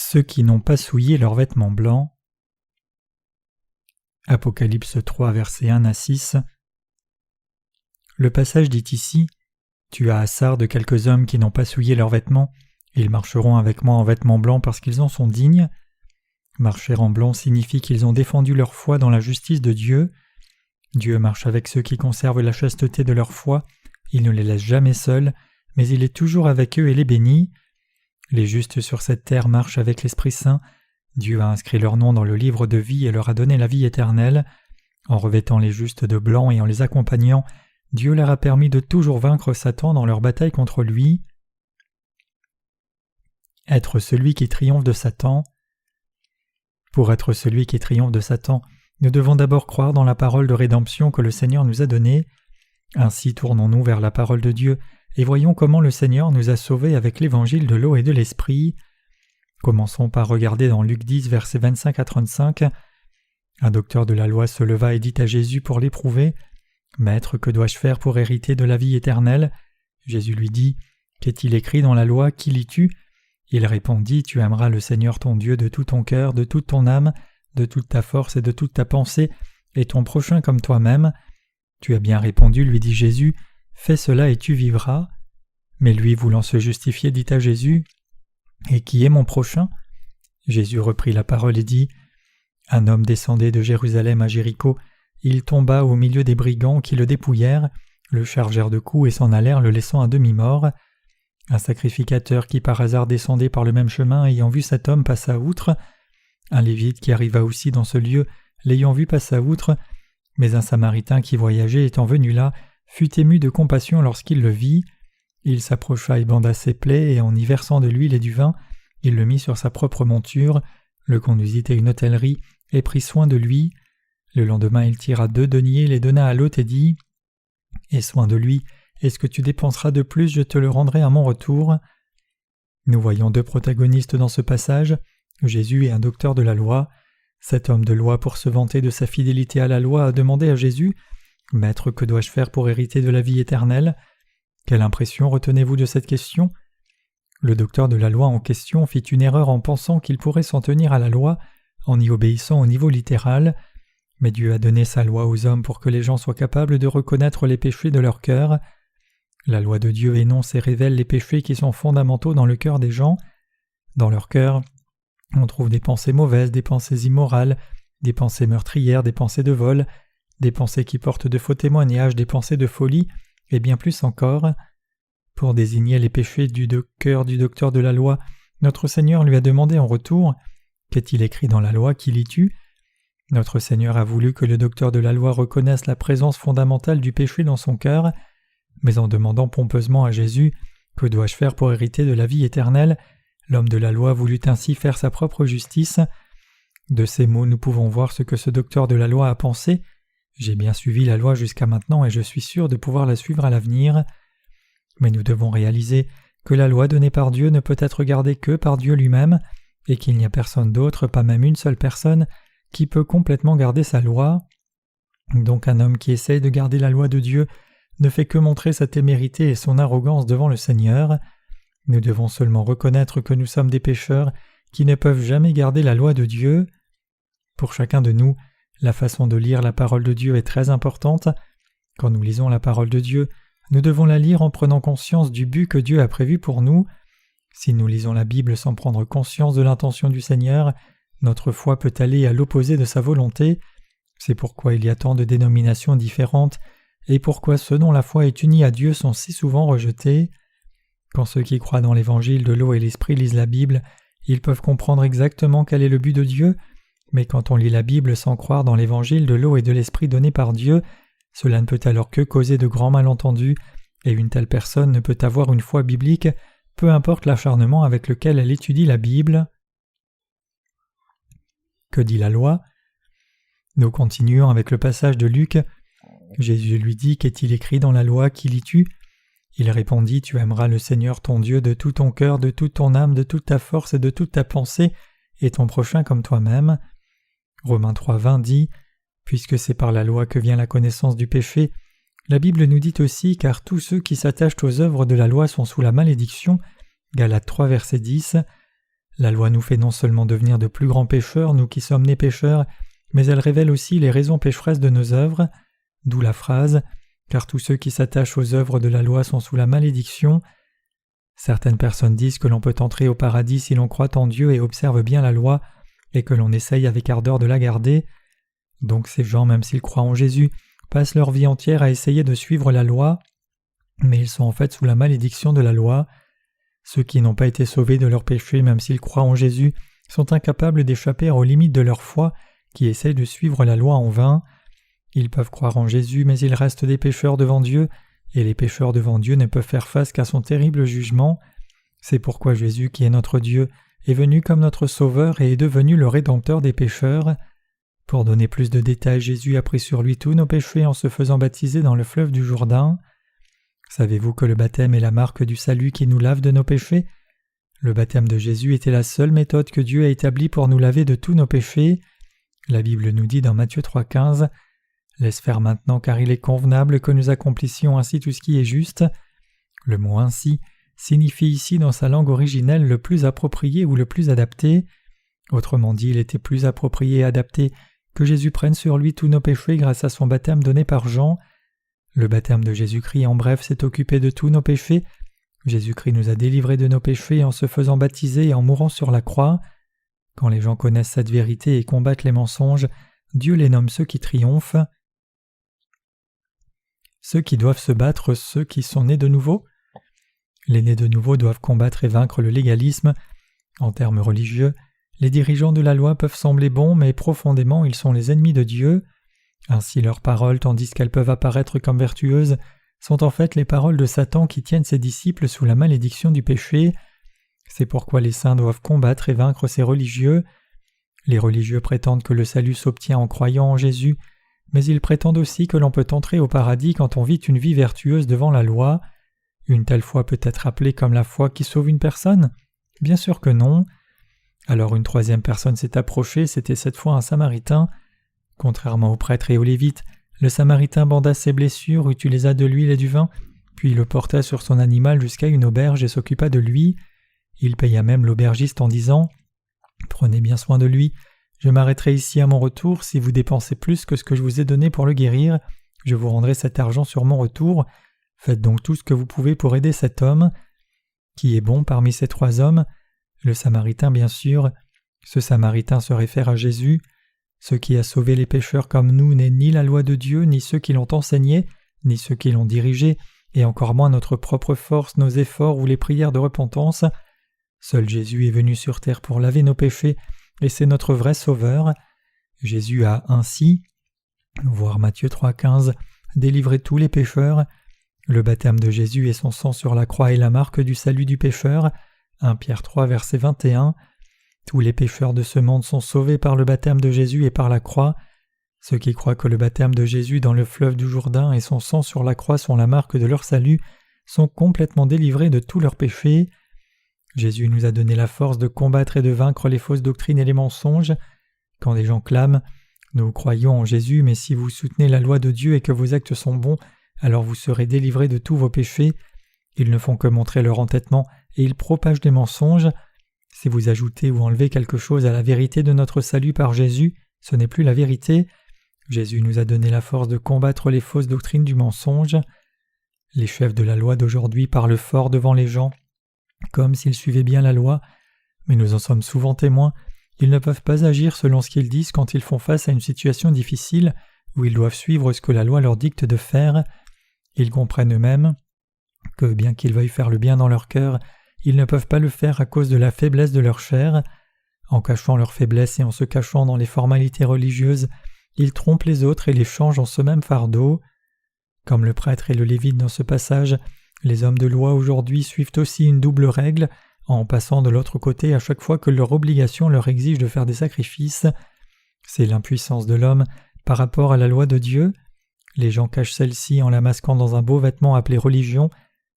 ceux qui n'ont pas souillé leurs vêtements blancs. Apocalypse 3, versets 1 à 6. Le passage dit ici « Tu as assar de quelques hommes qui n'ont pas souillé leurs vêtements, ils marcheront avec moi en vêtements blancs parce qu'ils en sont dignes. » Marcher en blanc signifie qu'ils ont défendu leur foi dans la justice de Dieu. Dieu marche avec ceux qui conservent la chasteté de leur foi, il ne les laisse jamais seuls, mais il est toujours avec eux et les bénit. Les justes sur cette terre marchent avec l'Esprit Saint. Dieu a inscrit leur nom dans le livre de vie et leur a donné la vie éternelle. En revêtant les justes de blanc et en les accompagnant, Dieu leur a permis de toujours vaincre Satan dans leur bataille contre lui. Être celui qui triomphe de Satan. Pour être celui qui triomphe de Satan, nous devons d'abord croire dans la parole de rédemption que le Seigneur nous a donnée. Ainsi tournons-nous vers la parole de Dieu et voyons comment le Seigneur nous a sauvés avec l'évangile de l'eau et de l'esprit. Commençons par regarder dans Luc 10, versets 25 à 35. Un docteur de la loi se leva et dit à Jésus pour l'éprouver « Maître, que dois-je faire pour hériter de la vie éternelle ?» Jésus lui dit « Qu'est-il écrit dans la loi? Qui lis-tu » Il répondit « Tu aimeras le Seigneur ton Dieu de tout ton cœur, de toute ton âme, de toute ta force et de toute ta pensée, et ton prochain comme toi-même. » « Tu as bien répondu, lui dit Jésus, fais cela et tu vivras. » Mais lui, voulant se justifier, dit à Jésus, « Et qui est mon prochain ?» Jésus reprit la parole et dit, « Un homme descendait de Jérusalem à Jéricho, il tomba au milieu des brigands qui le dépouillèrent, le chargèrent de coups et s'en allèrent le laissant à demi-mort. Un sacrificateur qui par hasard descendait par le même chemin ayant vu cet homme passa outre. Un lévite qui arriva aussi dans ce lieu, l'ayant vu passa outre. Mais un Samaritain qui voyageait étant venu là, fut ému de compassion lorsqu'il le vit. Il s'approcha et banda ses plaies, et en y versant de l'huile et du vin, il le mit sur sa propre monture, le conduisit à une hôtellerie, et prit soin de lui. Le lendemain il tira 2 deniers, les donna à l'hôte et dit « Aie soin de lui, et ce que tu dépenseras de plus, je te le rendrai à mon retour. » Nous voyons 2 protagonistes dans ce passage, Jésus et un docteur de la loi. Cet homme de loi, pour se vanter de sa fidélité à la loi, a demandé à Jésus « Maître, que dois-je faire pour hériter de la vie éternelle ?» Quelle impression retenez-vous de cette question? Le docteur de la loi en question fit une erreur en pensant qu'il pourrait s'en tenir à la loi en y obéissant au niveau littéral, mais Dieu a donné sa loi aux hommes pour que les gens soient capables de reconnaître les péchés de leur cœur. La loi de Dieu énonce et révèle les péchés qui sont fondamentaux dans le cœur des gens. Dans leur cœur, on trouve des pensées mauvaises, des pensées immorales, des pensées meurtrières, des pensées de vol, des pensées qui portent de faux témoignages, des pensées de folie, et bien plus encore. Pour désigner les péchés du cœur du docteur de la loi, notre Seigneur lui a demandé en retour « Qu'est-il écrit dans la loi? Qui lis-tu » Notre Seigneur a voulu que le docteur de la loi reconnaisse la présence fondamentale du péché dans son cœur, mais en demandant pompeusement à Jésus « Que dois-je faire pour hériter de la vie éternelle ?» L'homme de la loi voulut ainsi faire sa propre justice. De ces mots, nous pouvons voir ce que ce docteur de la loi a pensé. J'ai bien suivi la loi jusqu'à maintenant et je suis sûr de pouvoir la suivre à l'avenir. Mais nous devons réaliser que la loi donnée par Dieu ne peut être gardée que par Dieu lui-même et qu'il n'y a personne d'autre, pas même une seule personne, qui peut complètement garder sa loi. Donc un homme qui essaye de garder la loi de Dieu ne fait que montrer sa témérité et son arrogance devant le Seigneur. Nous devons seulement reconnaître que nous sommes des pécheurs qui ne peuvent jamais garder la loi de Dieu. Pour chacun de nous, la façon de lire la parole de Dieu est très importante. Quand nous lisons la parole de Dieu, nous devons la lire en prenant conscience du but que Dieu a prévu pour nous. Si nous lisons la Bible sans prendre conscience de l'intention du Seigneur, notre foi peut aller à l'opposé de sa volonté. C'est pourquoi il y a tant de dénominations différentes et pourquoi ceux dont la foi est unie à Dieu sont si souvent rejetés. Quand ceux qui croient dans l'évangile de l'eau et l'esprit lisent la Bible, ils peuvent comprendre exactement quel est le but de Dieu, mais quand on lit la Bible sans croire dans l'évangile de l'eau et de l'esprit donné par Dieu, cela ne peut alors que causer de grands malentendus, et une telle personne ne peut avoir une foi biblique, peu importe l'acharnement avec lequel elle étudie la Bible. Que dit la loi? Nous continuons avec le passage de Luc. Jésus lui dit « Qu'est-il écrit dans la loi? Qui lis-tu » Il répondit « Tu aimeras le Seigneur ton Dieu de tout ton cœur, de toute ton âme, de toute ta force et de toute ta pensée, et ton prochain comme toi-même. » Romains 3,20 dit « Puisque c'est par la loi que vient la connaissance du péché, la Bible nous dit aussi « Car tous ceux qui s'attachent aux œuvres de la loi sont sous la malédiction. » Galates 3, verset 10. La loi nous fait non seulement devenir de plus grands pécheurs, nous qui sommes nés pécheurs, mais elle révèle aussi les raisons pécheresses de nos œuvres, d'où la phrase « Car tous ceux qui s'attachent aux œuvres de la loi sont sous la malédiction ». Certaines personnes disent que l'on peut entrer au paradis si l'on croit en Dieu et observe bien la loi, et que l'on essaye avec ardeur de la garder. Donc ces gens, même s'ils croient en Jésus, passent leur vie entière à essayer de suivre la loi, mais ils sont en fait sous la malédiction de la loi. Ceux qui n'ont pas été sauvés de leurs péchés, même s'ils croient en Jésus, sont incapables d'échapper aux limites de leur foi, qui essayent de suivre la loi en vain. Ils peuvent croire en Jésus, mais ils restent des pécheurs devant Dieu, et les pécheurs devant Dieu ne peuvent faire face qu'à son terrible jugement. C'est pourquoi Jésus, qui est notre Dieu, est venu comme notre Sauveur et est devenu le Rédempteur des pécheurs. Pour donner plus de détails, Jésus a pris sur lui tous nos péchés en se faisant baptiser dans le fleuve du Jourdain. Savez-vous que le baptême est la marque du salut qui nous lave de nos péchés? Le baptême de Jésus était la seule méthode que Dieu a établie pour nous laver de tous nos péchés. La Bible nous dit dans Matthieu 3,15 « Laisse faire maintenant car il est convenable que nous accomplissions ainsi tout ce qui est juste ». Le mot « ainsi » signifie ici dans sa langue originelle le plus approprié ou le plus adapté. Autrement dit, il était plus approprié et adapté que Jésus prenne sur lui tous nos péchés grâce à son baptême donné par Jean. Le baptême de Jésus-Christ en bref s'est occupé de tous nos péchés. Jésus-Christ nous a délivrés de nos péchés en se faisant baptiser et en mourant sur la croix. Quand les gens connaissent cette vérité et combattent les mensonges, Dieu les nomme ceux qui triomphent. Ceux qui doivent se battre, ceux qui sont nés de nouveau. Les nés de nouveau doivent combattre et vaincre le légalisme. En termes religieux, les dirigeants de la loi peuvent sembler bons, mais profondément ils sont les ennemis de Dieu. Ainsi leurs paroles, tandis qu'elles peuvent apparaître comme vertueuses, sont en fait les paroles de Satan qui tiennent ses disciples sous la malédiction du péché. C'est pourquoi les saints doivent combattre et vaincre ces religieux. Les religieux prétendent que le salut s'obtient en croyant en Jésus, mais ils prétendent aussi que l'on peut entrer au paradis quand on vit une vie vertueuse devant la loi. Une telle foi peut être appelée comme la foi qui sauve une personne? Bien sûr que non. Alors une troisième personne s'est approchée, c'était cette fois un Samaritain. Contrairement aux prêtres et aux Lévites, le Samaritain banda ses blessures, utilisa de l'huile et du vin, puis le porta sur son animal jusqu'à une auberge et s'occupa de lui. Il paya même l'aubergiste en disant « Prenez bien soin de lui, je m'arrêterai ici à mon retour, si vous dépensez plus que ce que je vous ai donné pour le guérir, je vous rendrai cet argent sur mon retour, faites donc tout ce que vous pouvez pour aider cet homme. » Qui est bon parmi ces trois hommes? Le Samaritain bien sûr. Ce Samaritain se réfère à Jésus. Ce qui a sauvé les pécheurs comme nous n'est ni la loi de Dieu, ni ceux qui l'ont enseignée, ni ceux qui l'ont dirigée, et encore moins notre propre force, nos efforts ou les prières de repentance. Seul Jésus est venu sur terre pour laver nos péchés, et c'est notre vrai Sauveur. Jésus a ainsi, voir Matthieu 3,15, délivré tous les pécheurs. Le baptême de Jésus et son sang sur la croix est la marque du salut du pécheur. 1 Pierre 3, verset 21. Tous les pécheurs de ce monde sont sauvés par le baptême de Jésus et par la croix. Ceux qui croient que le baptême de Jésus dans le fleuve du Jourdain et son sang sur la croix sont la marque de leur salut sont complètement délivrés de tous leurs péchés. Jésus nous a donné la force de combattre et de vaincre les fausses doctrines et les mensonges. Quand des gens clament « Nous croyons en Jésus, mais si vous soutenez la loi de Dieu et que vos actes sont bons, alors vous serez délivrés de tous vos péchés », ils ne font que montrer leur entêtement et ils propagent des mensonges. Si vous ajoutez ou enlevez quelque chose à la vérité de notre salut par Jésus, ce n'est plus la vérité. Jésus nous a donné la force de combattre les fausses doctrines du mensonge. Les chefs de la loi d'aujourd'hui parlent fort devant les gens, comme s'ils suivaient bien la loi, mais nous en sommes souvent témoins. Ils ne peuvent pas agir selon ce qu'ils disent quand ils font face à une situation difficile où ils doivent suivre ce que la loi leur dicte de faire. Ils comprennent eux-mêmes que bien qu'ils veuillent faire le bien dans leur cœur, ils ne peuvent pas le faire à cause de la faiblesse de leur chair. En cachant leur faiblesse et en se cachant dans les formalités religieuses, ils trompent les autres et les changent en ce même fardeau. Comme le prêtre et le lévite dans ce passage, les hommes de loi aujourd'hui suivent aussi une double règle, en passant de l'autre côté à chaque fois que leur obligation leur exige de faire des sacrifices. C'est l'impuissance de l'homme par rapport à la loi de Dieu. Les gens cachent celle-ci en la masquant dans un beau vêtement appelé religion,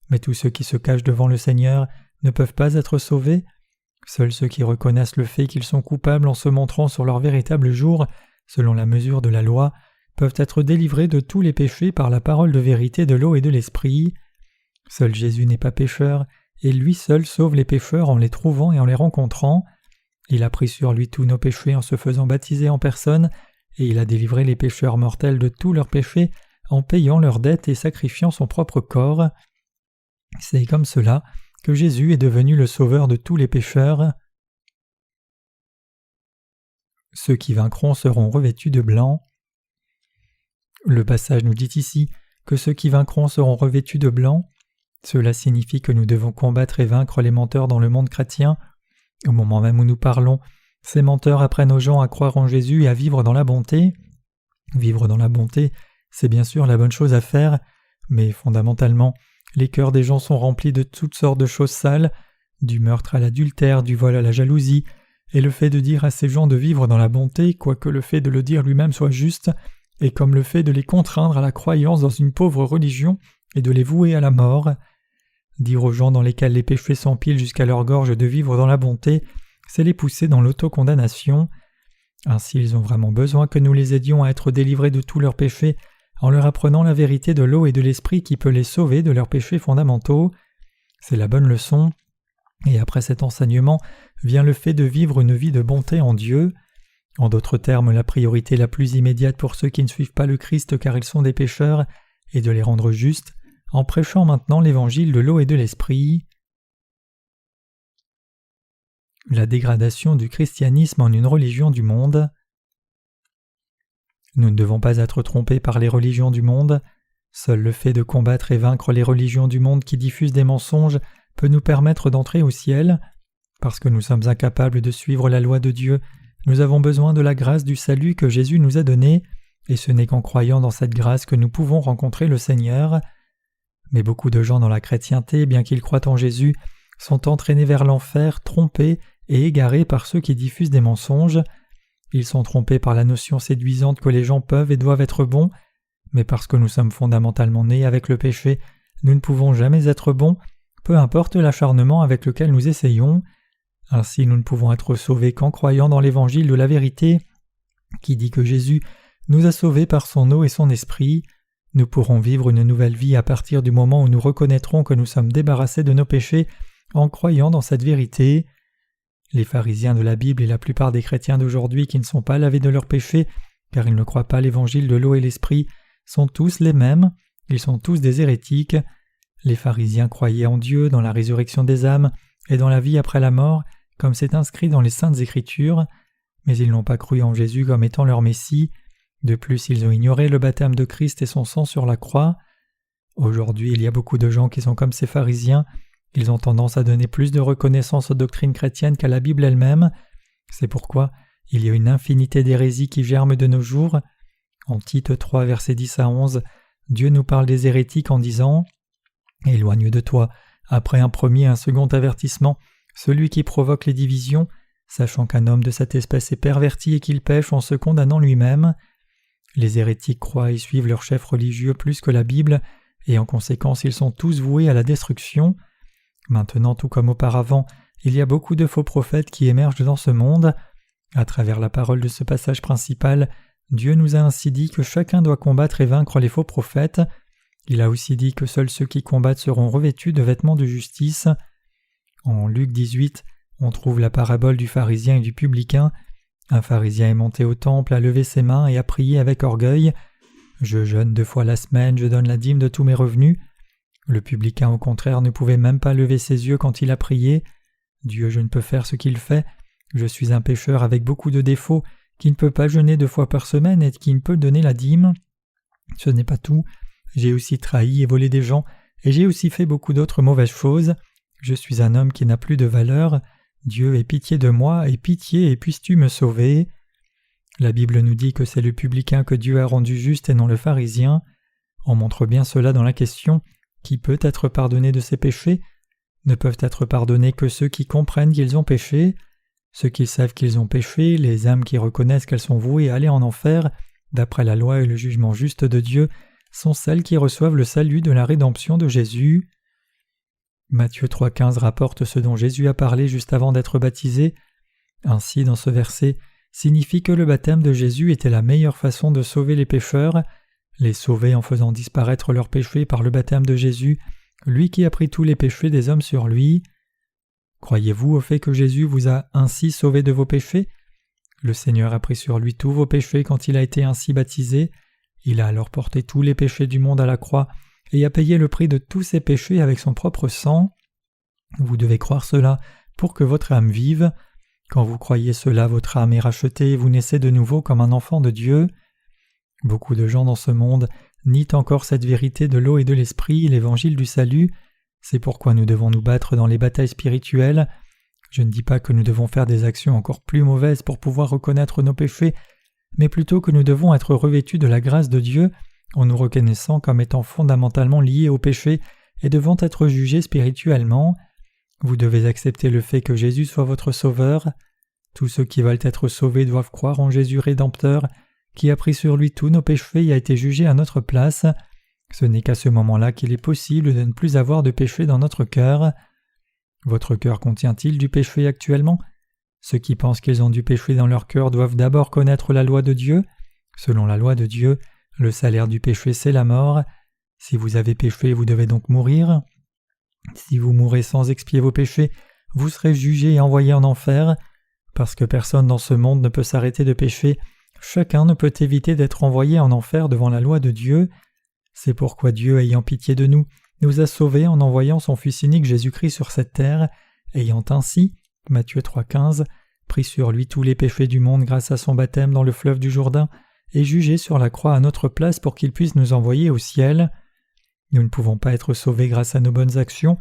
mais tous ceux qui se cachent devant le Seigneur ne peuvent pas être sauvés. Seuls ceux qui reconnaissent le fait qu'ils sont coupables en se montrant sur leur véritable jour, selon la mesure de la loi, peuvent être délivrés de tous les péchés par la parole de vérité de l'eau et de l'esprit. Seul Jésus n'est pas pécheur, et lui seul sauve les pécheurs en les trouvant et en les rencontrant. Il a pris sur lui tous nos péchés en se faisant baptiser en personne, et il a délivré les pécheurs mortels de tous leurs péchés en payant leurs dettes et sacrifiant son propre corps. C'est comme cela que Jésus est devenu le sauveur de tous les pécheurs. Ceux qui vaincront seront revêtus de blanc. Le passage nous dit ici que ceux qui vaincront seront revêtus de blanc. Cela signifie que nous devons combattre et vaincre les menteurs dans le monde chrétien. Au moment même où nous parlons, ces menteurs apprennent aux gens à croire en Jésus et à vivre dans la bonté. Vivre dans la bonté, c'est bien sûr la bonne chose à faire, mais fondamentalement, les cœurs des gens sont remplis de toutes sortes de choses sales, du meurtre à l'adultère, du vol à la jalousie, et le fait de dire à ces gens de vivre dans la bonté, quoique le fait de le dire lui-même soit juste, est comme le fait de les contraindre à la croyance dans une pauvre religion et de les vouer à la mort. Dire aux gens dans lesquels les péchés s'empilent jusqu'à leur gorge de vivre dans la bonté, c'est les pousser dans l'autocondamnation. Ainsi ils ont vraiment besoin que nous les aidions à être délivrés de tous leurs péchés en leur apprenant la vérité de l'eau et de l'esprit qui peut les sauver de leurs péchés fondamentaux. C'est la bonne leçon. Et après cet enseignement vient le fait de vivre une vie de bonté en Dieu. En d'autres termes, la priorité la plus immédiate pour ceux qui ne suivent pas le Christ car ils sont des pécheurs est de les rendre justes en prêchant maintenant l'évangile de l'eau et de l'esprit. La dégradation du christianisme en une religion du monde. Nous ne devons pas être trompés par les religions du monde. Seul le fait de combattre et vaincre les religions du monde qui diffusent des mensonges peut nous permettre d'entrer au ciel. Parce que nous sommes incapables de suivre la loi de Dieu, nous avons besoin de la grâce du salut que Jésus nous a donnée, et ce n'est qu'en croyant dans cette grâce que nous pouvons rencontrer le Seigneur. Mais beaucoup de gens dans la chrétienté, bien qu'ils croient en Jésus, sont entraînés vers l'enfer, trompés et égarés par ceux qui diffusent des mensonges. Ils sont trompés par la notion séduisante que les gens peuvent et doivent être bons, mais parce que nous sommes fondamentalement nés avec le péché, nous ne pouvons jamais être bons, peu importe l'acharnement avec lequel nous essayons. Ainsi nous ne pouvons être sauvés qu'en croyant dans l'évangile de la vérité, qui dit que Jésus nous a sauvés par son eau et son esprit. Nous pourrons vivre une nouvelle vie à partir du moment où nous reconnaîtrons que nous sommes débarrassés de nos péchés en croyant dans cette vérité. Les pharisiens de la Bible et la plupart des chrétiens d'aujourd'hui qui ne sont pas lavés de leurs péchés, car ils ne croient pas l'évangile de l'eau et l'esprit, sont tous les mêmes, ils sont tous des hérétiques. Les pharisiens croyaient en Dieu, dans la résurrection des âmes et dans la vie après la mort, comme c'est inscrit dans les Saintes Écritures, mais ils n'ont pas cru en Jésus comme étant leur Messie. De plus, ils ont ignoré le baptême de Christ et son sang sur la croix. Aujourd'hui, il y a beaucoup de gens qui sont comme ces pharisiens. Ils ont tendance à donner plus de reconnaissance aux doctrines chrétiennes qu'à la Bible elle-même. C'est pourquoi il y a une infinité d'hérésies qui germent de nos jours. En Tite 3, versets 10 à 11, Dieu nous parle des hérétiques en disant « Éloigne de toi, après un premier et un second avertissement, celui qui provoque les divisions, sachant qu'un homme de cette espèce est perverti et qu'il pêche en se condamnant lui-même. » Les hérétiques croient et suivent leur chef religieux plus que la Bible, et en conséquence ils sont tous voués à la destruction. Maintenant, tout comme auparavant, il y a beaucoup de faux prophètes qui émergent dans ce monde. À travers la parole de ce passage principal, Dieu nous a ainsi dit que chacun doit combattre et vaincre les faux prophètes. Il a aussi dit que seuls ceux qui combattent seront revêtus de vêtements de justice. En Luc 18, on trouve la parabole du pharisien et du publicain. Un pharisien est monté au temple, a levé ses mains et a prié avec orgueil. « Je jeûne 2 fois la semaine, je donne la dîme de tous mes revenus. » Le publicain, au contraire, ne pouvait même pas lever ses yeux quand il a prié. « Dieu, je ne peux faire ce qu'il fait. Je suis un pécheur avec beaucoup de défauts, qui ne peut pas jeûner 2 fois par semaine et qui ne peut donner la dîme. Ce n'est pas tout. J'ai aussi trahi et volé des gens, et j'ai aussi fait beaucoup d'autres mauvaises choses. Je suis un homme qui n'a plus de valeur. Dieu ait pitié de moi, aie pitié et puisses-tu me sauver ?» La Bible nous dit que c'est le publicain que Dieu a rendu juste et non le pharisien. On montre bien cela dans la question « Qui peut être pardonné de ses péchés ?» Ne peuvent être pardonnés que ceux qui comprennent qu'ils ont péché. Ceux qui savent qu'ils ont péché, les âmes qui reconnaissent qu'elles sont vouées à aller en enfer, d'après la loi et le jugement juste de Dieu, sont celles qui reçoivent le salut de la rédemption de Jésus. Matthieu 3,15 rapporte ce dont Jésus a parlé juste avant d'être baptisé. Ainsi, dans ce verset, signifie que le baptême de Jésus était la meilleure façon de sauver les pécheurs, les sauver en faisant disparaître leurs péchés par le baptême de Jésus, lui qui a pris tous les péchés des hommes sur lui. Croyez-vous au fait que Jésus vous a ainsi sauvé de vos péchés ? Le Seigneur a pris sur lui tous vos péchés quand il a été ainsi baptisé. Il a alors porté tous les péchés du monde à la croix et a payé le prix de tous ces péchés avec son propre sang. Vous devez croire cela pour que votre âme vive. Quand vous croyez cela, votre âme est rachetée et vous naissez de nouveau comme un enfant de Dieu. Beaucoup de gens dans ce monde nient encore cette vérité de l'eau et de l'esprit, l'évangile du salut. C'est pourquoi nous devons nous battre dans les batailles spirituelles. Je ne dis pas que nous devons faire des actions encore plus mauvaises pour pouvoir reconnaître nos péchés, mais plutôt que nous devons être revêtus de la grâce de Dieu en nous reconnaissant comme étant fondamentalement liés au péché et devant être jugés spirituellement. Vous devez accepter le fait que Jésus soit votre sauveur. Tous ceux qui veulent être sauvés doivent croire en Jésus Rédempteur, qui a pris sur lui tous nos péchés et a été jugé à notre place. Ce n'est qu'à ce moment-là qu'il est possible de ne plus avoir de péché dans notre cœur. Votre cœur contient-il du péché actuellement ? Ceux qui pensent qu'ils ont du péché dans leur cœur doivent d'abord connaître la loi de Dieu. Selon la loi de Dieu, le salaire du péché c'est la mort. Si vous avez péché, vous devez donc mourir. Si vous mourrez sans expier vos péchés, vous serez jugé et envoyé en enfer. Parce que personne dans ce monde ne peut s'arrêter de pécher, chacun ne peut éviter d'être envoyé en enfer devant la loi de Dieu. C'est pourquoi Dieu, ayant pitié de nous, nous a sauvés en envoyant son Fils unique Jésus-Christ sur cette terre, ayant ainsi, Matthieu 3,15, pris sur lui tous les péchés du monde grâce à son baptême dans le fleuve du Jourdain, et jugé sur la croix à notre place pour qu'il puisse nous envoyer au ciel. Nous ne pouvons pas être sauvés grâce à nos bonnes actions.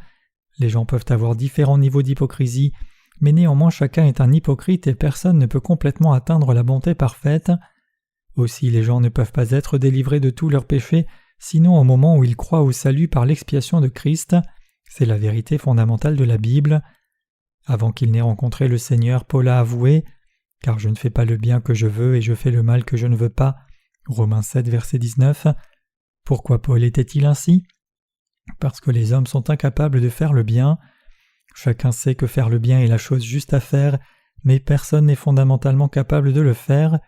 Les gens peuvent avoir différents niveaux d'hypocrisie, mais néanmoins chacun est un hypocrite et personne ne peut complètement atteindre la bonté parfaite. Aussi les gens ne peuvent pas être délivrés de tous leurs péchés, sinon au moment où ils croient au salut par l'expiation de Christ. C'est la vérité fondamentale de la Bible. Avant qu'il n'ait rencontré le Seigneur, Paul a avoué « Car je ne fais pas le bien que je veux et je fais le mal que je ne veux pas » Romains 7, verset 19. Pourquoi Paul était-il ainsi ? Parce que les hommes sont incapables de faire le bien. Chacun sait que faire le bien est la chose juste à faire, mais personne n'est fondamentalement capable de le faire.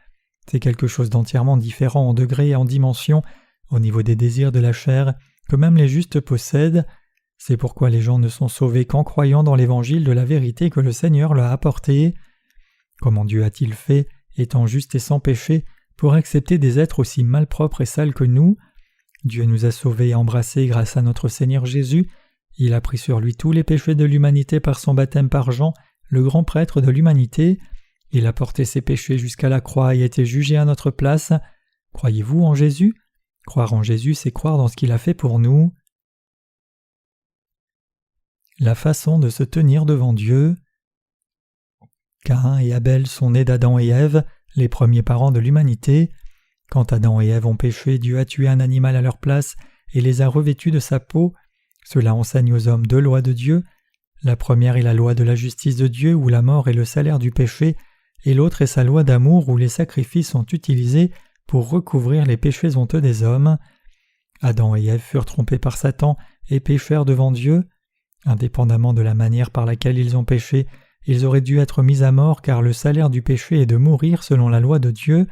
C'est quelque chose d'entièrement différent en degré et en dimension, au niveau des désirs de la chair, que même les justes possèdent. C'est pourquoi les gens ne sont sauvés qu'en croyant dans l'évangile de la vérité que le Seigneur leur a apporté. Comment Dieu a-t-il fait, étant juste et sans péché, pour accepter des êtres aussi malpropres et sales que nous ? Dieu nous a sauvés et embrassés grâce à notre Seigneur Jésus. Il a pris sur lui tous les péchés de l'humanité par son baptême par Jean, le grand prêtre de l'humanité. Il a porté ses péchés jusqu'à la croix et a été jugé à notre place. Croyez-vous en Jésus ? Croire en Jésus, c'est croire dans ce qu'il a fait pour nous. La façon de se tenir devant Dieu. Caïn et Abel sont nés d'Adam et Ève, les premiers parents de l'humanité. Quand Adam et Ève ont péché, Dieu a tué un animal à leur place et les a revêtus de sa peau. Cela enseigne aux hommes deux lois de Dieu. La première est la loi de la justice de Dieu où la mort est le salaire du péché, et l'autre est sa loi d'amour où les sacrifices sont utilisés pour recouvrir les péchés honteux des hommes. Adam et Ève furent trompés par Satan et péchèrent devant Dieu. Indépendamment de la manière par laquelle ils ont péché, ils auraient dû être mis à mort car le salaire du péché est de mourir selon la loi de Dieu.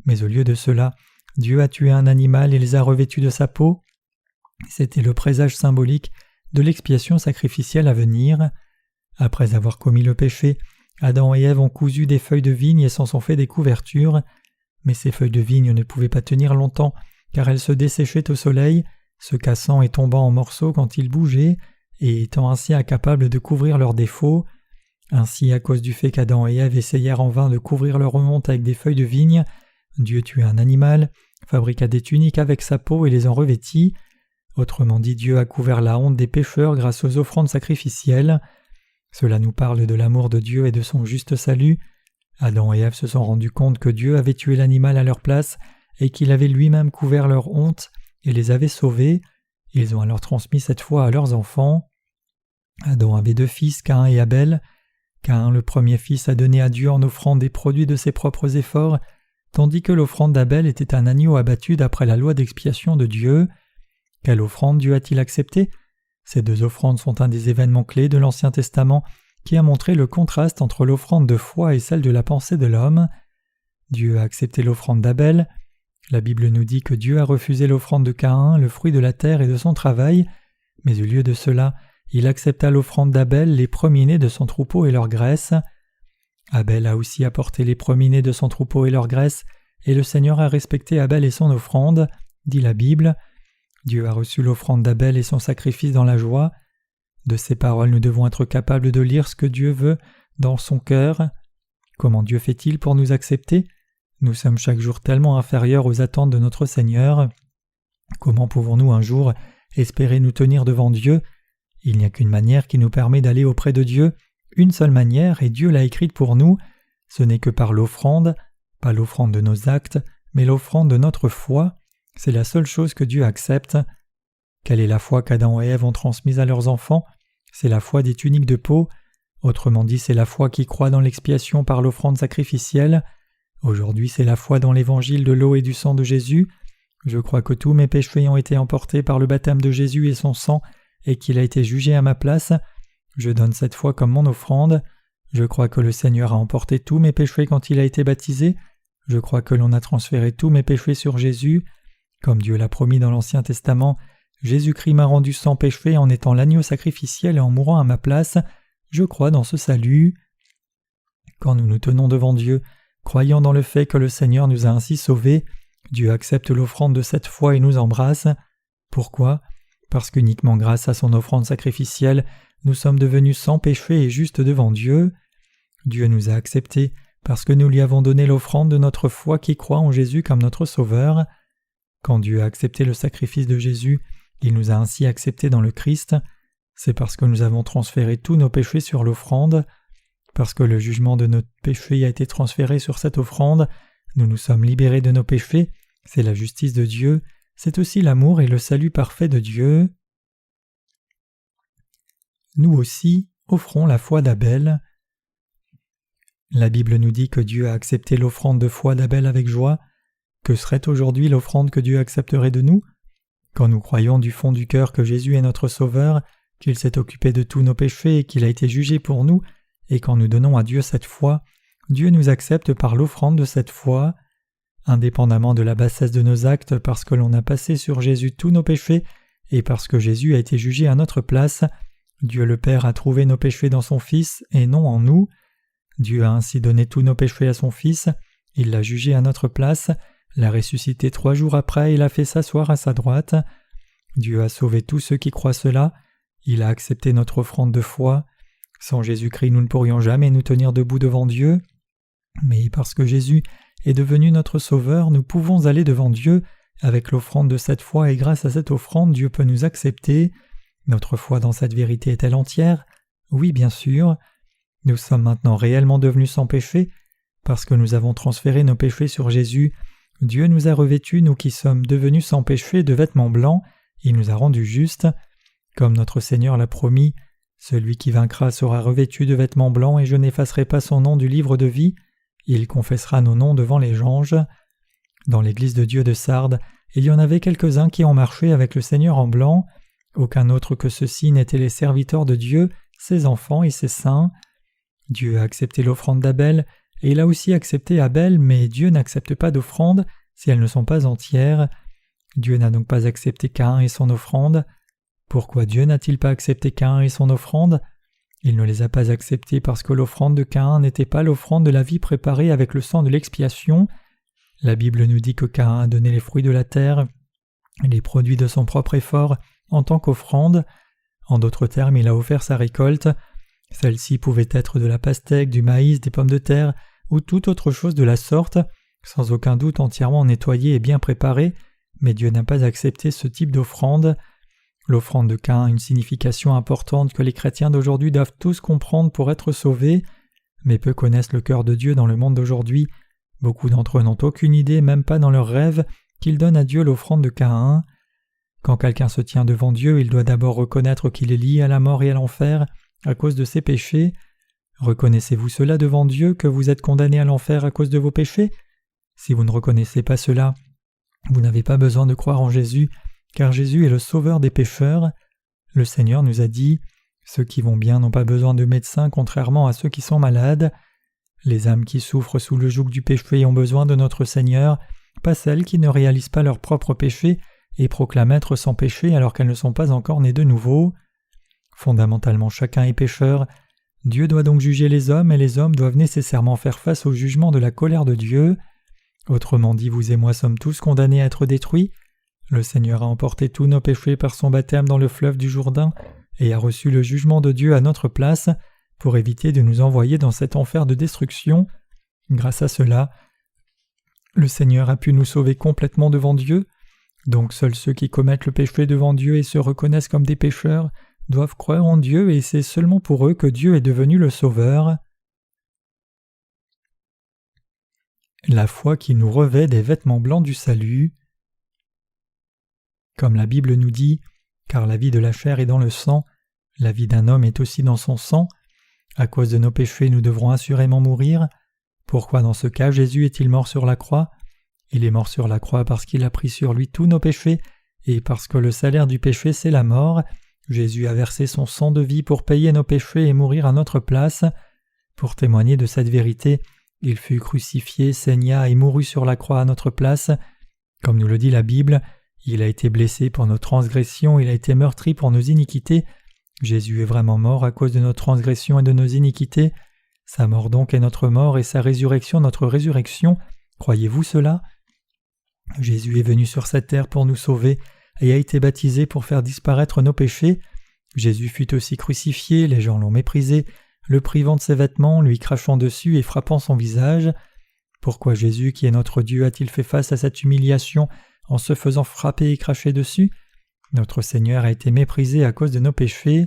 Mais au lieu de cela, Dieu a tué un animal et les a revêtus de sa peau. C'était le présage symbolique de l'expiation sacrificielle à venir. Après avoir commis le péché, Adam et Ève ont cousu des feuilles de vigne et s'en sont fait des couvertures. Mais ces feuilles de vigne ne pouvaient pas tenir longtemps car elles se desséchaient au soleil, se cassant et tombant en morceaux quand ils bougeaient, et étant ainsi incapables de couvrir leurs défauts. Ainsi, à cause du fait qu'Adam et Ève essayèrent en vain de couvrir leur honte avec des feuilles de vigne, Dieu tua un animal, fabriqua des tuniques avec sa peau et les en revêtit. Autrement dit, Dieu a couvert la honte des pécheurs grâce aux offrandes sacrificielles. Cela nous parle de l'amour de Dieu et de son juste salut. Adam et Ève se sont rendus compte que Dieu avait tué l'animal à leur place et qu'il avait lui-même couvert leur honte et les avait sauvés. Ils ont alors transmis cette foi à leurs enfants. Adam avait deux fils, Caïn et Abel. Caïn, le premier fils, a donné à Dieu en offrande des produits de ses propres efforts, tandis que l'offrande d'Abel était un agneau abattu d'après la loi d'expiation de Dieu. Quelle offrande Dieu a-t-il acceptée ? Ces deux offrandes sont un des événements clés de l'Ancien Testament qui a montré le contraste entre l'offrande de foi et celle de la pensée de l'homme. Dieu a accepté l'offrande d'Abel. La Bible nous dit que Dieu a refusé l'offrande de Caïn, le fruit de la terre et de son travail, mais au lieu de cela, il accepta l'offrande d'Abel, les premiers-nés de son troupeau et leur graisse. Abel a aussi apporté les premiers-nés de son troupeau et leur graisse, et le Seigneur a respecté Abel et son offrande, dit la Bible. Dieu a reçu l'offrande d'Abel et son sacrifice dans la joie. De ces paroles, nous devons être capables de lire ce que Dieu veut dans son cœur. Comment Dieu fait-il pour nous accepter ? Nous sommes chaque jour tellement inférieurs aux attentes de notre Seigneur. Comment pouvons-nous un jour espérer nous tenir devant Dieu ? Il n'y a qu'une manière qui nous permet d'aller auprès de Dieu, une seule manière, et Dieu l'a écrite pour nous. Ce n'est que par l'offrande, pas l'offrande de nos actes, mais l'offrande de notre foi. C'est la seule chose que Dieu accepte. Quelle est la foi qu'Adam et Ève ont transmise à leurs enfants ? C'est la foi des tuniques de peau. Autrement dit, c'est la foi qui croit dans l'expiation par l'offrande sacrificielle. Aujourd'hui, c'est la foi dans l'évangile de l'eau et du sang de Jésus. Je crois que tous mes péchés ont été emportés par le baptême de Jésus et son sang, et qu'il a été jugé à ma place. Je donne cette foi comme mon offrande. Je crois que le Seigneur a emporté tous mes péchés quand il a été baptisé. Je crois que l'on a transféré tous mes péchés sur Jésus. Comme Dieu l'a promis dans l'Ancien Testament, Jésus-Christ m'a rendu sans péché en étant l'agneau sacrificiel et en mourant à ma place. Je crois dans ce salut. Quand nous nous tenons devant Dieu, croyant dans le fait que le Seigneur nous a ainsi sauvés, Dieu accepte l'offrande de cette foi et nous embrasse. Pourquoi ? Parce qu'uniquement grâce à son offrande sacrificielle, nous sommes devenus sans péché et justes devant Dieu. Dieu nous a acceptés parce que nous lui avons donné l'offrande de notre foi qui croit en Jésus comme notre Sauveur. Quand Dieu a accepté le sacrifice de Jésus, il nous a ainsi acceptés dans le Christ. C'est parce que nous avons transféré tous nos péchés sur l'offrande. Parce que le jugement de notre péché a été transféré sur cette offrande, nous nous sommes libérés de nos péchés. C'est la justice de Dieu. C'est aussi l'amour et le salut parfait de Dieu. Nous aussi offrons la foi d'Abel. La Bible nous dit que Dieu a accepté l'offrande de foi d'Abel avec joie. Que serait aujourd'hui l'offrande que Dieu accepterait de nous ? Quand nous croyons du fond du cœur que Jésus est notre Sauveur, qu'il s'est occupé de tous nos péchés et qu'il a été jugé pour nous, et quand nous donnons à Dieu cette foi, Dieu nous accepte par l'offrande de cette foi. Indépendamment de la bassesse de nos actes, parce que l'on a passé sur Jésus tous nos péchés, et parce que Jésus a été jugé à notre place, Dieu le Père a trouvé nos péchés dans son Fils et non en nous. Dieu a ainsi donné tous nos péchés à son Fils, il l'a jugé à notre place, l'a ressuscité 3 jours après et l'a fait s'asseoir à sa droite. Dieu a sauvé tous ceux qui croient cela, il a accepté notre offrande de foi. Sans Jésus-Christ, nous ne pourrions jamais nous tenir debout devant Dieu. Mais parce que Jésus est devenu notre Sauveur, nous pouvons aller devant Dieu avec l'offrande de cette foi et grâce à cette offrande, Dieu peut nous accepter. Notre foi dans cette vérité est-elle entière ? Oui, bien sûr. Nous sommes maintenant réellement devenus sans péché. Parce que nous avons transféré nos péchés sur Jésus, Dieu nous a revêtus, nous qui sommes devenus sans péché, de vêtements blancs. Il nous a rendus justes. Comme notre Seigneur l'a promis, celui qui vaincra sera revêtu de vêtements blancs et je n'effacerai pas son nom du livre de vie. Il confessera nos noms devant les anges. Dans l'église de Dieu de Sardes, il y en avait quelques-uns qui ont marché avec le Seigneur en blanc. Aucun autre que ceux-ci n'étaient les serviteurs de Dieu, ses enfants et ses saints. Dieu a accepté l'offrande d'Abel, et il a aussi accepté Abel, mais Dieu n'accepte pas d'offrandes si elles ne sont pas entières. Dieu n'a donc pas accepté Caïn et son offrande. Pourquoi Dieu n'a-t-il pas accepté Caïn et son offrande ? Il ne les a pas acceptés parce que l'offrande de Caïn n'était pas l'offrande de la vie préparée avec le sang de l'expiation. La Bible nous dit que Caïn a donné les fruits de la terre, les produits de son propre effort, en tant qu'offrande. En d'autres termes, il a offert sa récolte. Celle-ci pouvait être de la pastèque, du maïs, des pommes de terre ou toute autre chose de la sorte, sans aucun doute entièrement nettoyée et bien préparée, mais Dieu n'a pas accepté ce type d'offrande. L'offrande de Caïn a une signification importante que les chrétiens d'aujourd'hui doivent tous comprendre pour être sauvés, mais peu connaissent le cœur de Dieu dans le monde d'aujourd'hui. Beaucoup d'entre eux n'ont aucune idée, même pas dans leurs rêves, qu'ils donnent à Dieu l'offrande de Caïn. Quand quelqu'un se tient devant Dieu, il doit d'abord reconnaître qu'il est lié à la mort et à l'enfer à cause de ses péchés. Reconnaissez-vous cela devant Dieu, que vous êtes condamné à l'enfer à cause de vos péchés ? Si vous ne reconnaissez pas cela, vous n'avez pas besoin de croire en Jésus, car Jésus est le sauveur des pécheurs. Le Seigneur nous a dit « Ceux qui vont bien n'ont pas besoin de médecins contrairement à ceux qui sont malades. » Les âmes qui souffrent sous le joug du péché ont besoin de notre Seigneur, pas celles qui ne réalisent pas leur propre péché et proclament être sans péché alors qu'elles ne sont pas encore nées de nouveau. Fondamentalement, chacun est pécheur. Dieu doit donc juger les hommes et les hommes doivent nécessairement faire face au jugement de la colère de Dieu. Autrement dit, vous et moi sommes tous condamnés à être détruits. Le Seigneur a emporté tous nos péchés par son baptême dans le fleuve du Jourdain et a reçu le jugement de Dieu à notre place pour éviter de nous envoyer dans cet enfer de destruction. Grâce à cela, le Seigneur a pu nous sauver complètement devant Dieu. Donc seuls ceux qui commettent le péché devant Dieu et se reconnaissent comme des pécheurs doivent croire en Dieu et c'est seulement pour eux que Dieu est devenu le Sauveur. La foi qui nous revêt des vêtements blancs du salut. Comme la Bible nous dit, car la vie de la chair est dans le sang, la vie d'un homme est aussi dans son sang. À cause de nos péchés, nous devrons assurément mourir. Pourquoi dans ce cas Jésus est-il mort sur la croix ? Il est mort sur la croix parce qu'il a pris sur lui tous nos péchés, et parce que le salaire du péché c'est la mort. Jésus a versé son sang de vie pour payer nos péchés et mourir à notre place. Pour témoigner de cette vérité, il fut crucifié, saigna et mourut sur la croix à notre place. Comme nous le dit la Bible, il a été blessé pour nos transgressions, il a été meurtri pour nos iniquités. Jésus est vraiment mort à cause de nos transgressions et de nos iniquités. Sa mort donc est notre mort et sa résurrection notre résurrection. Croyez-vous cela ? Jésus est venu sur cette terre pour nous sauver et a été baptisé pour faire disparaître nos péchés. Jésus fut aussi crucifié, les gens l'ont méprisé, le privant de ses vêtements, lui crachant dessus et frappant son visage. Pourquoi Jésus, qui est notre Dieu, a-t-il fait face à cette humiliation en se faisant frapper et cracher dessus ? Notre Seigneur a été méprisé à cause de nos péchés.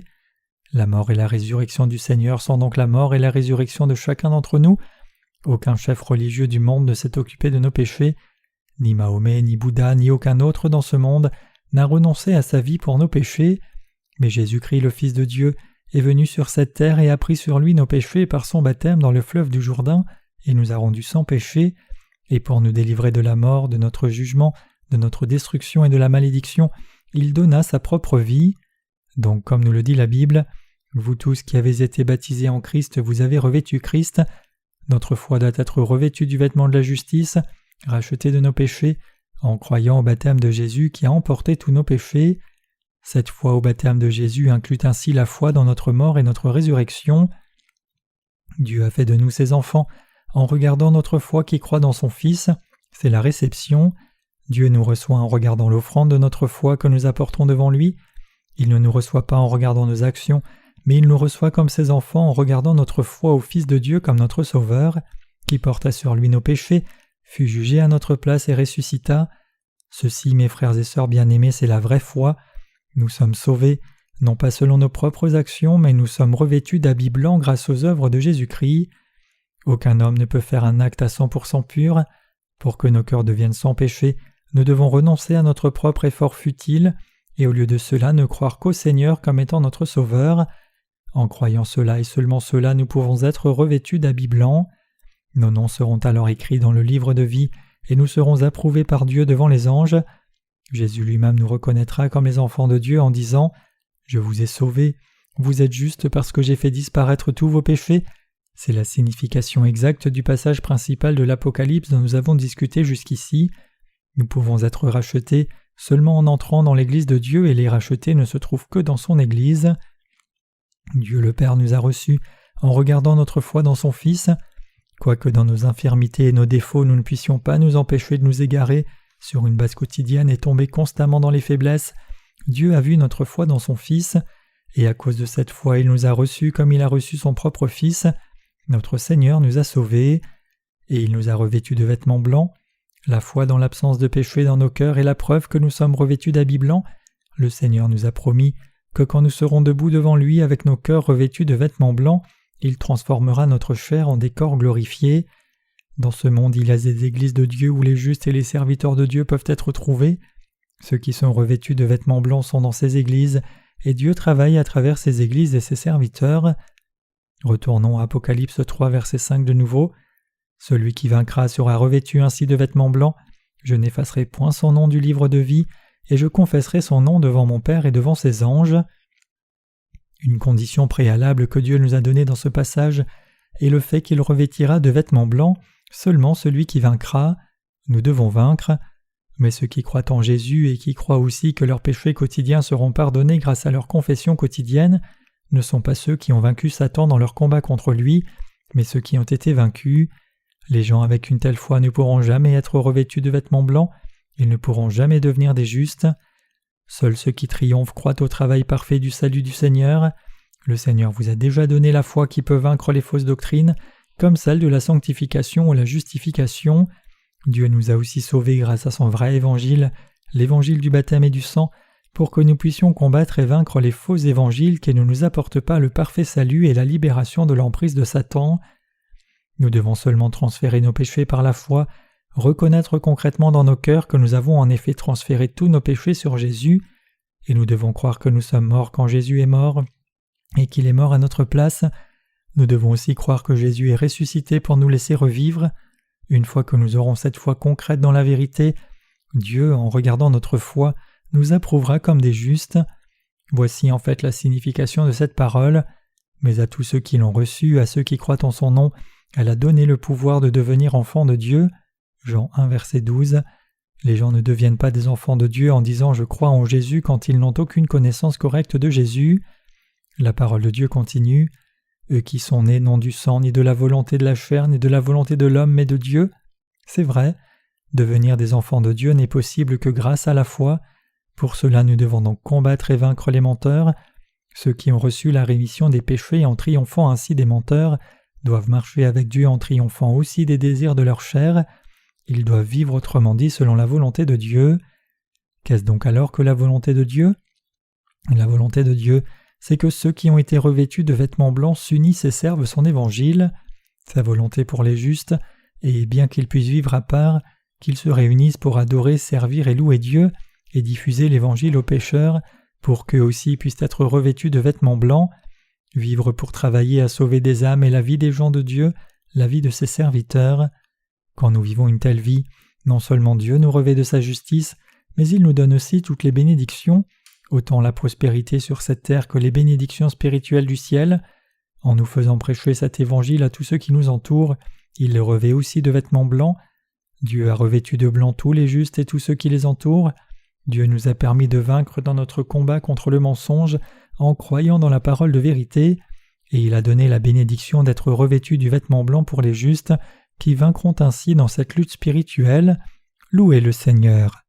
La mort et la résurrection du Seigneur sont donc la mort et la résurrection de chacun d'entre nous. Aucun chef religieux du monde ne s'est occupé de nos péchés. Ni Mahomet, ni Bouddha, ni aucun autre dans ce monde n'a renoncé à sa vie pour nos péchés. Mais Jésus-Christ, le Fils de Dieu, est venu sur cette terre et a pris sur lui nos péchés par son baptême dans le fleuve du Jourdain et nous a rendus sans péché. Et pour nous délivrer de la mort, de notre jugement, de notre destruction et de la malédiction, il donna sa propre vie. Donc, comme nous le dit la Bible, vous tous qui avez été baptisés en Christ, vous avez revêtu Christ. Notre foi doit être revêtue du vêtement de la justice, rachetée de nos péchés, en croyant au baptême de Jésus qui a emporté tous nos péchés. Cette foi au baptême de Jésus inclut ainsi la foi dans notre mort et notre résurrection. Dieu a fait de nous ses enfants en regardant notre foi qui croit dans son Fils, c'est la réception. Dieu nous reçoit en regardant l'offrande de notre foi que nous apportons devant lui. Il ne nous reçoit pas en regardant nos actions, mais il nous reçoit comme ses enfants en regardant notre foi au Fils de Dieu comme notre Sauveur, qui porta sur lui nos péchés, fut jugé à notre place et ressuscita. Ceci, mes frères et sœurs bien-aimés, c'est la vraie foi. Nous sommes sauvés, non pas selon nos propres actions, mais nous sommes revêtus d'habits blancs grâce aux œuvres de Jésus-Christ. Aucun homme ne peut faire un acte à 100% pur. Pour que nos cœurs deviennent sans péché, nous devons renoncer à notre propre effort futile, et au lieu de cela ne croire qu'au Seigneur comme étant notre Sauveur. En croyant cela et seulement cela, nous pouvons être revêtus d'habits blancs. Nos noms seront alors écrits dans le livre de vie, et nous serons approuvés par Dieu devant les anges. Jésus lui-même nous reconnaîtra comme les enfants de Dieu en disant « Je vous ai sauvés, vous êtes justes parce que j'ai fait disparaître tous vos péchés ». C'est la signification exacte du passage principal de l'Apocalypse dont nous avons discuté jusqu'ici. Nous pouvons être rachetés seulement en entrant dans l'Église de Dieu et les rachetés ne se trouvent que dans son Église. Dieu le Père nous a reçus en regardant notre foi dans son Fils. Quoique dans nos infirmités et nos défauts nous ne puissions pas nous empêcher de nous égarer sur une base quotidienne et tomber constamment dans les faiblesses, Dieu a vu notre foi dans son Fils, et à cause de cette foi il nous a reçus comme il a reçu son propre Fils. Notre Seigneur nous a sauvés, et il nous a revêtus de vêtements blancs. La foi dans l'absence de péché dans nos cœurs est la preuve que nous sommes revêtus d'habits blancs. Le Seigneur nous a promis que quand nous serons debout devant lui avec nos cœurs revêtus de vêtements blancs, il transformera notre chair en des corps glorifiés. Dans ce monde, il y a des églises de Dieu où les justes et les serviteurs de Dieu peuvent être trouvés. Ceux qui sont revêtus de vêtements blancs sont dans ces églises, et Dieu travaille à travers ces églises et ses serviteurs. Retournons à Apocalypse 3, verset 5 de nouveau. « Celui qui vaincra sera revêtu ainsi de vêtements blancs. Je n'effacerai point son nom du livre de vie, et je confesserai son nom devant mon Père et devant ses anges. » Une condition préalable que Dieu nous a donnée dans ce passage est le fait qu'il revêtira de vêtements blancs seulement celui qui vaincra. Nous devons vaincre. Mais ceux qui croient en Jésus et qui croient aussi que leurs péchés quotidiens seront pardonnés grâce à leur confession quotidienne ne sont pas ceux qui ont vaincu Satan dans leur combat contre lui, mais ceux qui ont été vaincus. Les gens avec une telle foi ne pourront jamais être revêtus de vêtements blancs, ils ne pourront jamais devenir des justes. Seuls ceux qui triomphent croient au travail parfait du salut du Seigneur. Le Seigneur vous a déjà donné la foi qui peut vaincre les fausses doctrines, comme celle de la sanctification ou la justification. Dieu nous a aussi sauvés grâce à son vrai évangile, l'évangile du baptême et du sang, pour que nous puissions combattre et vaincre les faux évangiles qui ne nous apportent pas le parfait salut et la libération de l'emprise de Satan. Nous devons seulement transférer nos péchés par la foi, reconnaître concrètement dans nos cœurs que nous avons en effet transféré tous nos péchés sur Jésus, et nous devons croire que nous sommes morts quand Jésus est mort, et qu'il est mort à notre place. Nous devons aussi croire que Jésus est ressuscité pour nous laisser revivre. Une fois que nous aurons cette foi concrète dans la vérité, Dieu, en regardant notre foi, nous approuvera comme des justes. Voici en fait la signification de cette parole. Mais à tous ceux qui l'ont reçue, à ceux qui croient en son nom, elle a donné le pouvoir de devenir enfants de Dieu. Jean 1, verset 12. Les gens ne deviennent pas des enfants de Dieu en disant « Je crois en Jésus » quand ils n'ont aucune connaissance correcte de Jésus. La parole de Dieu continue. Eux qui sont nés non du sang, ni de la volonté de la chair, ni de la volonté de l'homme, mais de Dieu. C'est vrai, devenir des enfants de Dieu n'est possible que grâce à la foi. Pour cela, nous devons donc combattre et vaincre les menteurs. Ceux qui ont reçu la rémission des péchés en triomphant ainsi des menteurs doivent marcher avec Dieu en triomphant aussi des désirs de leur chair. Ils doivent vivre autrement dit selon la volonté de Dieu. Qu'est-ce donc alors que la volonté de Dieu ? La volonté de Dieu, c'est que ceux qui ont été revêtus de vêtements blancs s'unissent et servent son évangile. Sa volonté pour les justes est bien qu'ils puissent vivre à part, qu'ils se réunissent pour adorer, servir et louer Dieu et diffuser l'évangile aux pécheurs pour qu'eux aussi puissent être revêtus de vêtements blancs, vivre pour travailler à sauver des âmes et la vie des gens de Dieu, la vie de ses serviteurs. Quand nous vivons une telle vie, non seulement Dieu nous revêt de sa justice, mais il nous donne aussi toutes les bénédictions, autant la prospérité sur cette terre que les bénédictions spirituelles du ciel. En nous faisant prêcher cet évangile à tous ceux qui nous entourent, il les revêt aussi de vêtements blancs. Dieu a revêtu de blanc tous les justes et tous ceux qui les entourent. Dieu nous a permis de vaincre dans notre combat contre le mensonge en croyant dans la parole de vérité, et il a donné la bénédiction d'être revêtus du vêtement blanc pour les justes, qui vaincront ainsi dans cette lutte spirituelle. Louez le Seigneur.